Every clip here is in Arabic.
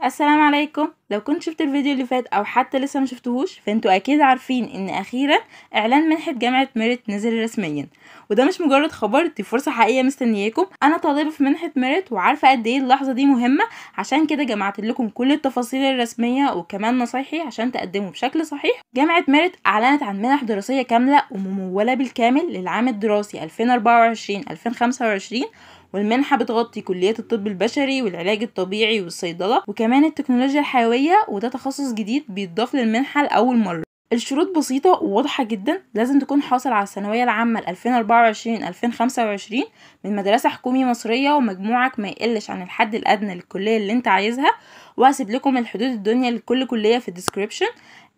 السلام عليكم. لو كنت شفت الفيديو اللي فات او حتى لسه ما شفتهوش فانتوا اكيد عارفين ان اخيرا اعلان منحة جامعة ميريت نزل رسميا، وده مش مجرد خبر، دي فرصة حقيقية مستنياكم. انا طالبة في منحة ميريت وعارفة قد ايه اللحظة دي مهمة، عشان كده جمعت لكم كل التفاصيل الرسمية وكمان نصايحي عشان تقدموا بشكل صحيح. جامعة ميريت اعلنت عن منح دراسية كاملة وممولة بالكامل للعام الدراسي 2024-2025، والمنحة بتغطي كليات الطب البشري والعلاج الطبيعي والصيدلة وكمان التكنولوجيا الحيوية، وده تخصص جديد بيتضاف للمنحة لأول مرة. الشروط بسيطة وواضحة جدا، لازم تكون حاصل على الثانوية العامة 2024-2025 من مدرسة حكومي مصرية، ومجموعك ما يقلش عن الحد الأدنى للكلية اللي انت عايزها، وهسيب لكم الحدود الدنيا لكل كلية في الديسكريبشن.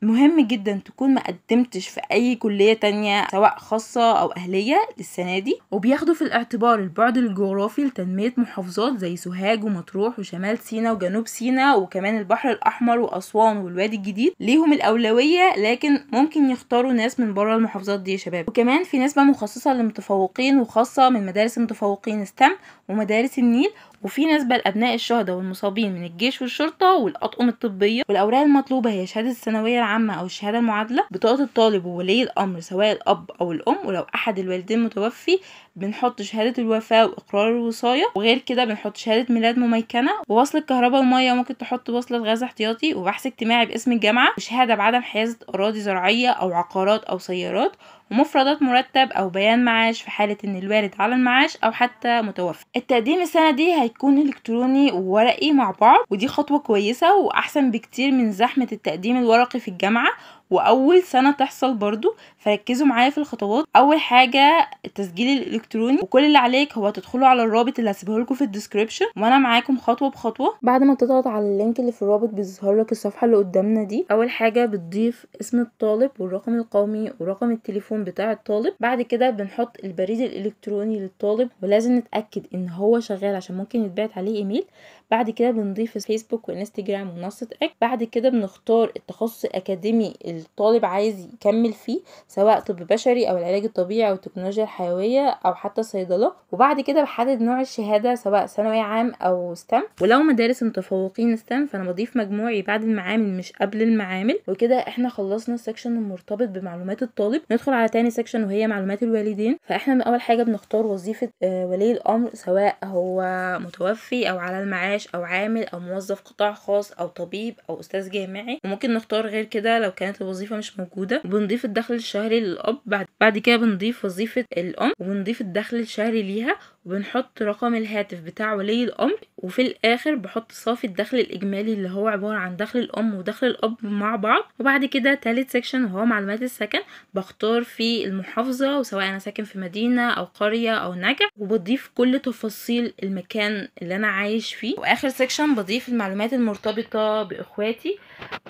مهم جدا تكون مقدمتش في اي كلية تانية سواء خاصة او اهلية للسنة دي، وبياخدوا في الاعتبار البعد الجغرافي لتنمية محافظات زي سوهاج ومطروح وشمال سيناء وجنوب سيناء وكمان البحر الاحمر واسوان والوادي الجديد ليهم الاولوية، لكن ممكن يختاروا ناس من بره المحافظات دي يا شباب. وكمان في نسبة مخصصة للمتفوقين وخاصة من مدارس المتفوقين ستم ومدارس النيل، وفي نسبة لأبناء الشهداء والمصابين من الجيش والشرطة والأطقم الطبية. والأوراق المطلوبة هي شهادة الثانوية العامة أو الشهادة المعادلة، بطاقة الطالب وولي الأمر سواء الأب أو الأم، ولو أحد الوالدين متوفي بنحط شهادة الوفاة وإقرار الوصاية، وغير كده بنحط شهادة ميلاد مميكنة ووصل الكهرباء والمية، وممكن تحط وصل الغاز احتياطي وبحث اجتماعي باسم الجامعة وشهادة بعدم حيازة أراضي زراعية أو عقارات أو سيارات، ومفردات مرتب او بيان معاش في حالة ان الوالد على المعاش او حتى متوفى. التقديم السنة دي هيكون الكتروني وورقي مع بعض، ودي خطوة كويسة واحسن بكتير من زحمة التقديم الورقي في الجامعة واول سنة تحصل برضو. فركزوا معايا في الخطوات. اول حاجة التسجيل الالكتروني، وكل اللي عليك هو تدخلوا على الرابط اللي هسيبه لكم في الديسكريبشن وانا معاكم خطوة بخطوة. بعد ما تضغط على اللينك اللي في الرابط بيظهر لك الصفحة اللي قدامنا دي. اول حاجة بتضيف اسم الطالب والرقم القومي ورقم التليفون بتاع الطالب، بعد كده بنحط البريد الالكتروني للطالب ولازم نتاكد ان هو شغال عشان ممكن يتبعت عليه ايميل، بعد كده بنضيف فيسبوك وانستجرام ومنصه اكس، بعد كده بنختار التخصص الاكاديمي الطالب عايز يكمل فيه سواء طب بشري او العلاج الطبيعي او التكنولوجيا الحيويه او حتى صيدله، وبعد كده بحدد نوع الشهاده سواء ثانوي عام او ستم، ولو مدارس متفوقين ستم فانا بضيف مجموعي بعد المعامل مش قبل المعامل. وكده احنا خلصنا السكشن المرتبط بمعلومات الطالب. ندخل على تاني سكشن وهي معلومات الوالدين. فاحنا من اول حاجه بنختار وظيفه ولي الامر سواء هو متوفي او على المعاش او عامل او موظف قطاع خاص او طبيب او استاذ جامعي، وممكن نختار غير كده لو كانت الوظيفه مش موجوده. وبنضيف الدخل الشهري للاب، بعد كده بنضيف وظيفه الام وبنضيف الدخل الشهري ليها، وبنحط رقم الهاتف بتاع ولي الامر، وفي الاخر بحط صافي الدخل الاجمالي اللي هو عباره عن دخل الام ودخل الاب مع بعض. وبعد كده تالت سكشن وهو معلومات السكن، بختار في المحافظة وسواء أنا ساكن في مدينة أو قرية أو نجع، وبضيف كل تفاصيل المكان اللي أنا عايش فيه. وآخر سيكشن بضيف المعلومات المرتبطة بإخواتي،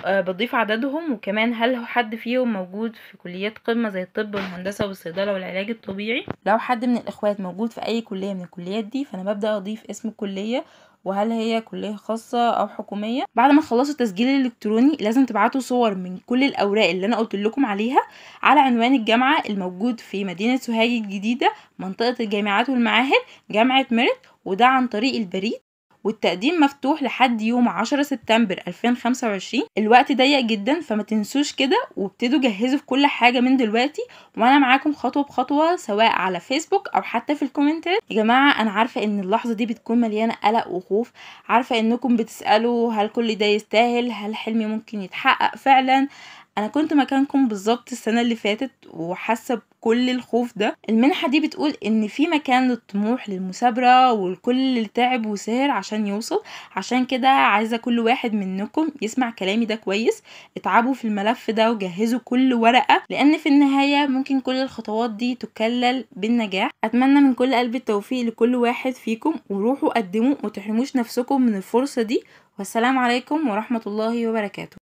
بضيف عددهم وكمان هل حد فيهم موجود في كليات قمة زي الطب والهندسة والصيدلة والعلاج الطبيعي. لو حد من الإخوات موجود في أي كلية من الكليات دي فأنا ببدأ أضيف اسم الكلية وهل هي كلية خاصة او حكومية. بعد ما تخلصوا التسجيل الالكتروني لازم تبعتوا صور من كل الاوراق اللي انا قلت لكم عليها على عنوان الجامعة الموجود في مدينة سوهاج الجديدة منطقة الجامعات والمعاهد جامعة ميريت، وده عن طريق البريد. والتقديم مفتوح لحد يوم 10 سبتمبر 2025. الوقت ضيق جدا فما تنسوش كده، وابتدوا جهزوا في كل حاجة من دلوقتي وانا معاكم خطوة بخطوة سواء على فيسبوك او حتى في الكومنتات. يا جماعة انا عارفة ان اللحظة دي بتكون مليانة قلق وخوف، عارفة انكم بتسألوا هل كل ده يستاهل، هل حلمي ممكن يتحقق فعلا. انا كنت مكانكم بالظبط السنة اللي فاتت وحاسة بكل الخوف ده. المنحة دي بتقول ان في مكان للطموح للمثابرة والكل اللي تعب وسهر عشان يوصل، عشان كده عايزة كل واحد منكم يسمع كلامي ده كويس. اتعبوا في الملف ده وجهزوا كل ورقة، لان في النهاية ممكن كل الخطوات دي تكلل بالنجاح. اتمنى من كل قلب التوفيق لكل واحد فيكم، وروحوا قدموا ومتحرموش نفسكم من الفرصة دي. والسلام عليكم ورحمة الله وبركاته.